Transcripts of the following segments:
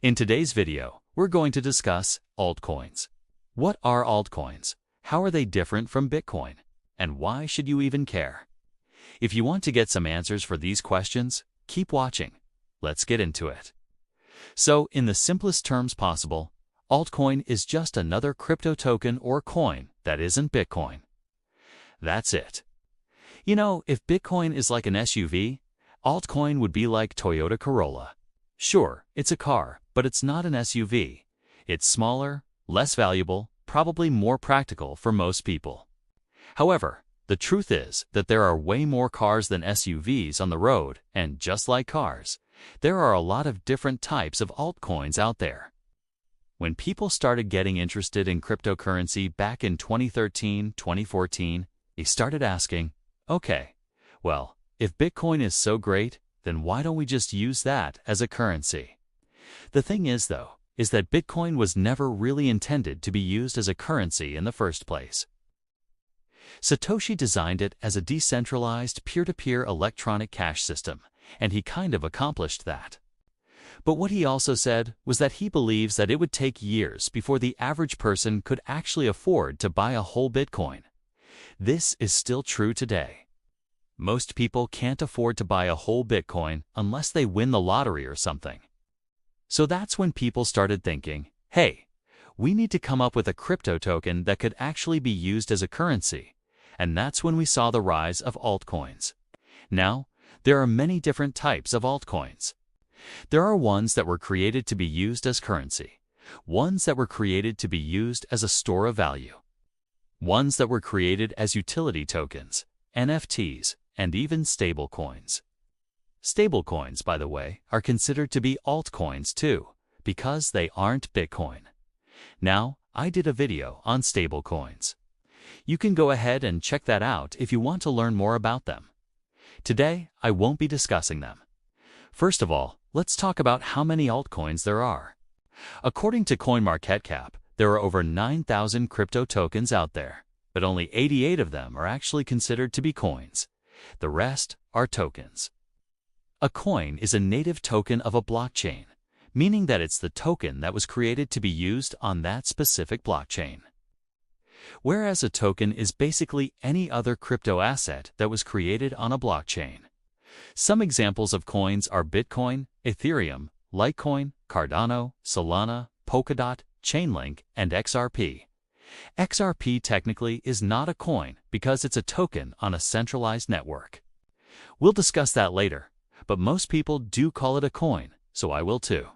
In today's video, we're going to discuss altcoins. What are altcoins? How are they different from Bitcoin? And why should you even care? If you want to get some answers for these questions, keep watching. Let's get into it. So, in the simplest terms possible, altcoin is just another crypto token or coin that isn't Bitcoin. That's it. You know, if Bitcoin is like an SUV, altcoin would be like Toyota Corolla. Sure, it's a car, but it's not an SUV. It's smaller, less valuable, probably more practical for most people. However, the truth is that there are way more cars than SUVs on the road, and just like cars, there are a lot of different types of altcoins out there. When people started getting interested in cryptocurrency back in 2013, 2014, they started asking, okay, well, if Bitcoin is so great, then why don't we just use that as a currency? The thing is, though, is that Bitcoin was never really intended to be used as a currency in the first place. Satoshi designed it as a decentralized peer-to-peer electronic cash system, and he kind of accomplished that. But what he also said was that he believes that it would take years before the average person could actually afford to buy a whole Bitcoin. This is still true today. Most people can't afford to buy a whole Bitcoin unless they win the lottery or something. So that's when people started thinking, hey, we need to come up with a crypto token that could actually be used as a currency. And that's when we saw the rise of altcoins. Now, there are many different types of altcoins. There are ones that were created to be used as currency, ones that were created to be used as a store of value, ones that were created as utility tokens, NFTs, and even stablecoins. Stablecoins, by the way, are considered to be altcoins too, because they aren't Bitcoin. Now, I did a video on stablecoins. You can go ahead and check that out if you want to learn more about them. Today, I won't be discussing them. First of all, let's talk about how many altcoins there are. According to CoinMarketCap, there are over 9,000 crypto tokens out there, but only 88 of them are actually considered to be coins. The rest are tokens. A coin is a native token of a blockchain, meaning that it's the token that was created to be used on that specific blockchain. Whereas a token is basically any other crypto asset that was created on a blockchain. Some examples of coins are Bitcoin, Ethereum, Litecoin, Cardano, Solana, Polkadot, Chainlink, and XRP. XRP technically is not a coin because it's a token on a centralized network. We'll discuss that later, but most people do call it a coin, so I will too.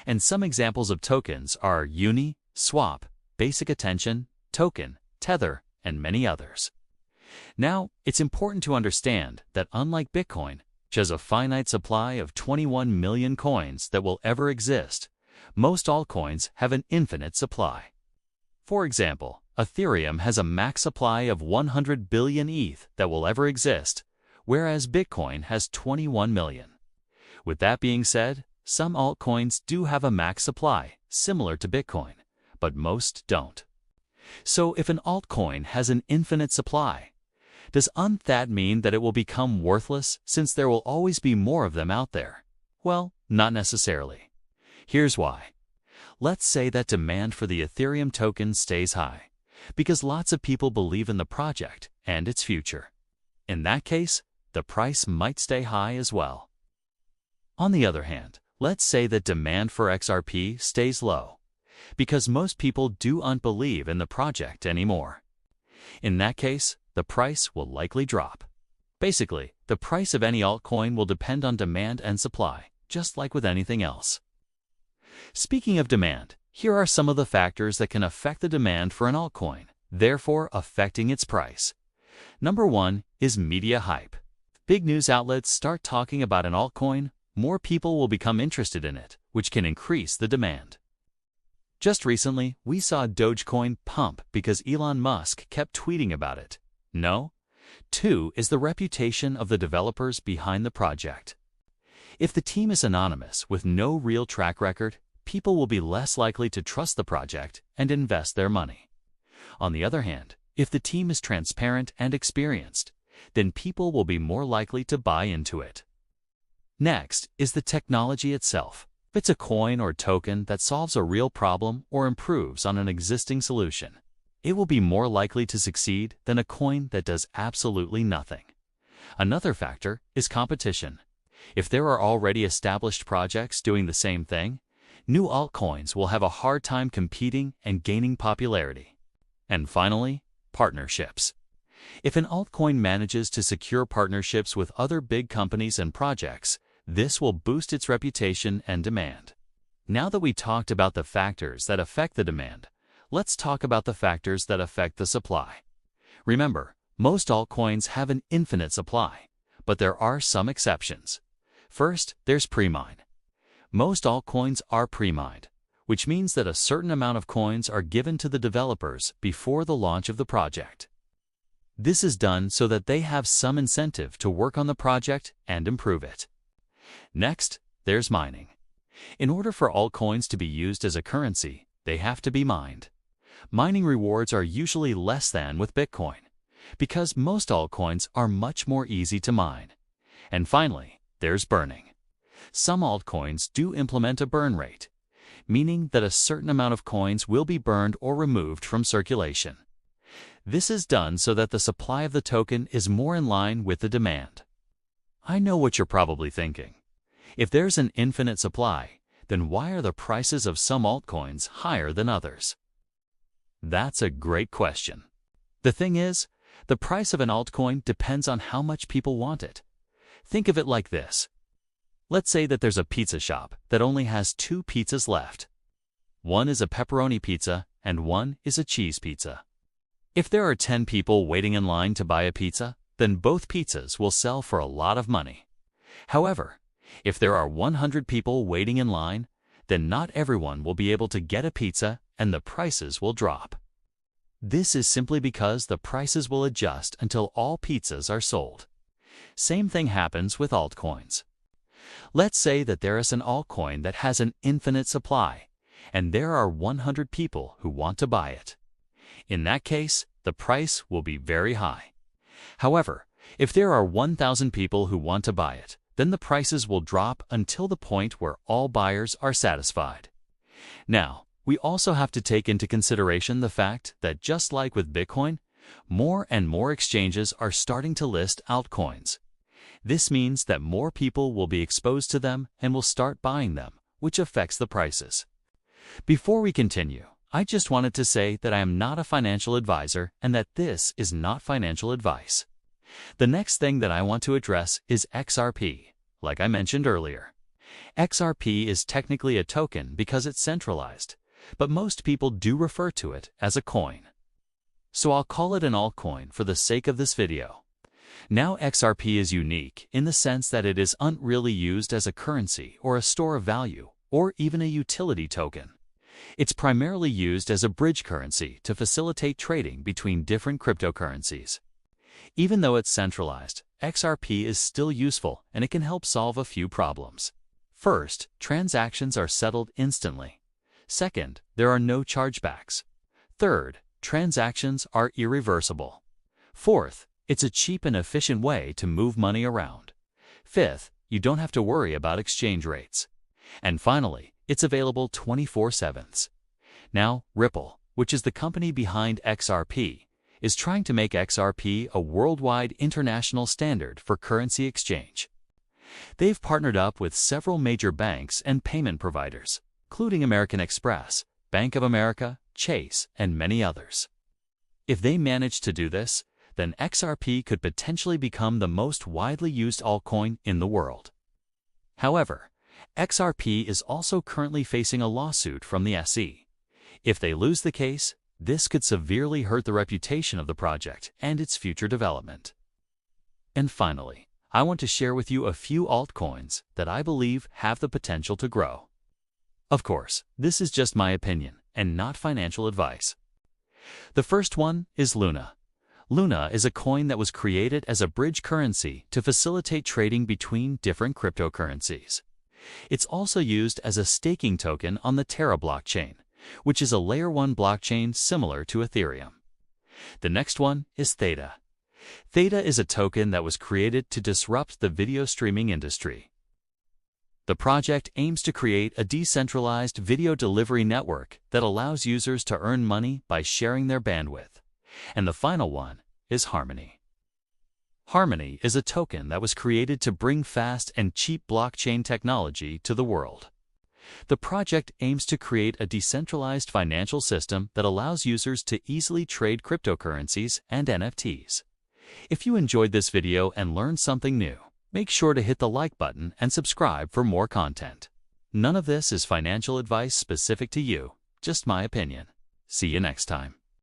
And some examples of tokens are Uni, Swap, Basic Attention, Token, Tether, and many others. Now, it's important to understand that unlike Bitcoin, which has a finite supply of 21 million coins that will ever exist, most altcoins have an infinite supply. For example, Ethereum has a max supply of 100 billion ETH that will ever exist, whereas Bitcoin has 21 million. With that being said, some altcoins do have a max supply, similar to Bitcoin, but most don't. So if an altcoin has an infinite supply, doesn't that mean that it will become worthless since there will always be more of them out there? Well, not necessarily. Here's why. Let's say that demand for the Ethereum token stays high, because lots of people believe in the project and its future. In that case, the price might stay high as well. On the other hand, let's say that demand for XRP stays low, because most people don't believe in the project anymore. In that case, the price will likely drop. Basically, the price of any altcoin will depend on demand and supply, just like with anything else. Speaking of demand, here are some of the factors that can affect the demand for an altcoin, therefore affecting its price. Number 1 is media hype. Big news outlets start talking about an altcoin, more people will become interested in it, which can increase the demand. Just recently, we saw Dogecoin pump because Elon Musk kept tweeting about it. No? 2 is the reputation of the developers behind the project. If the team is anonymous with no real track record, people will be less likely to trust the project and invest their money. On the other hand, if the team is transparent and experienced, then people will be more likely to buy into it. Next is the technology itself. If it's a coin or token that solves a real problem or improves on an existing solution, it will be more likely to succeed than a coin that does absolutely nothing. Another factor is competition. If there are already established projects doing the same thing, new altcoins will have a hard time competing and gaining popularity. And finally, partnerships. If an altcoin manages to secure partnerships with other big companies and projects, this will boost its reputation and demand. Now that we talked about the factors that affect the demand, let's talk about the factors that affect the supply. Remember, most altcoins have an infinite supply, but there are some exceptions. First, there's pre-mine. Most altcoins are pre-mined, which means that a certain amount of coins are given to the developers before the launch of the project. This is done so that they have some incentive to work on the project and improve it. Next, there's mining. In order for altcoins to be used as a currency, they have to be mined. Mining rewards are usually less than with Bitcoin, because most altcoins are much more easy to mine. And finally, there's burning. Some altcoins do implement a burn rate, meaning that a certain amount of coins will be burned or removed from circulation. This is done so that the supply of the token is more in line with the demand. I know what you're probably thinking. If there's an infinite supply, then why are the prices of some altcoins higher than others? That's a great question. The thing is, the price of an altcoin depends on how much people want it. Think of it like this. Let's say that there's a pizza shop that only has 2 pizzas left. One is a pepperoni pizza and one is a cheese pizza. If there are 10 people waiting in line to buy a pizza, then both pizzas will sell for a lot of money. However, if there are 100 people waiting in line, then not everyone will be able to get a pizza and the prices will drop. This is simply because the prices will adjust until all pizzas are sold. Same thing happens with altcoins. Let's say that there is an altcoin that has an infinite supply, and there are 100 people who want to buy it. In that case, the price will be very high. However, if there are 1,000 people who want to buy it, then the prices will drop until the point where all buyers are satisfied. Now, we also have to take into consideration the fact that just like with Bitcoin, more and more exchanges are starting to list altcoins. This means that more people will be exposed to them and will start buying them, which affects the prices. Before we continue, I just wanted to say that I am not a financial advisor and that this is not financial advice. The next thing that I want to address is XRP, like I mentioned earlier. XRP is technically a token because it's centralized, but most people do refer to it as a coin. So I'll call it an altcoin for the sake of this video. Now XRP is unique in the sense that it isn't really used as a currency or a store of value or even a utility token. It's primarily used as a bridge currency to facilitate trading between different cryptocurrencies. Even though it's centralized, XRP is still useful and it can help solve a few problems. First, transactions are settled instantly. Second, there are no chargebacks. Third, transactions are irreversible. Fourth, it's a cheap and efficient way to move money around. Fifth, you don't have to worry about exchange rates. And finally, it's available 24/7. Now, Ripple, which is the company behind XRP, is trying to make XRP a worldwide international standard for currency exchange. They've partnered up with several major banks and payment providers, including American Express, Bank of America, Chase, and many others. If they manage to do this, then XRP could potentially become the most widely used altcoin in the world. However, XRP is also currently facing a lawsuit from the SEC. If they lose the case, this could severely hurt the reputation of the project and its future development. And finally, I want to share with you a few altcoins that I believe have the potential to grow. Of course, this is just my opinion and not financial advice. The first one is Luna. Luna is a coin that was created as a bridge currency to facilitate trading between different cryptocurrencies. It's also used as a staking token on the Terra blockchain, which is a Layer 1 blockchain similar to Ethereum. The next one is Theta. Theta is a token that was created to disrupt the video streaming industry. The project aims to create a decentralized video delivery network that allows users to earn money by sharing their bandwidth. And the final one is Harmony. Harmony is a token that was created to bring fast and cheap blockchain technology to the world. The project aims to create a decentralized financial system that allows users to easily trade cryptocurrencies and NFTs. If you enjoyed this video and learned something new, make sure to hit the like button and subscribe for more content. None of this is financial advice specific to you, just my opinion. See you next time.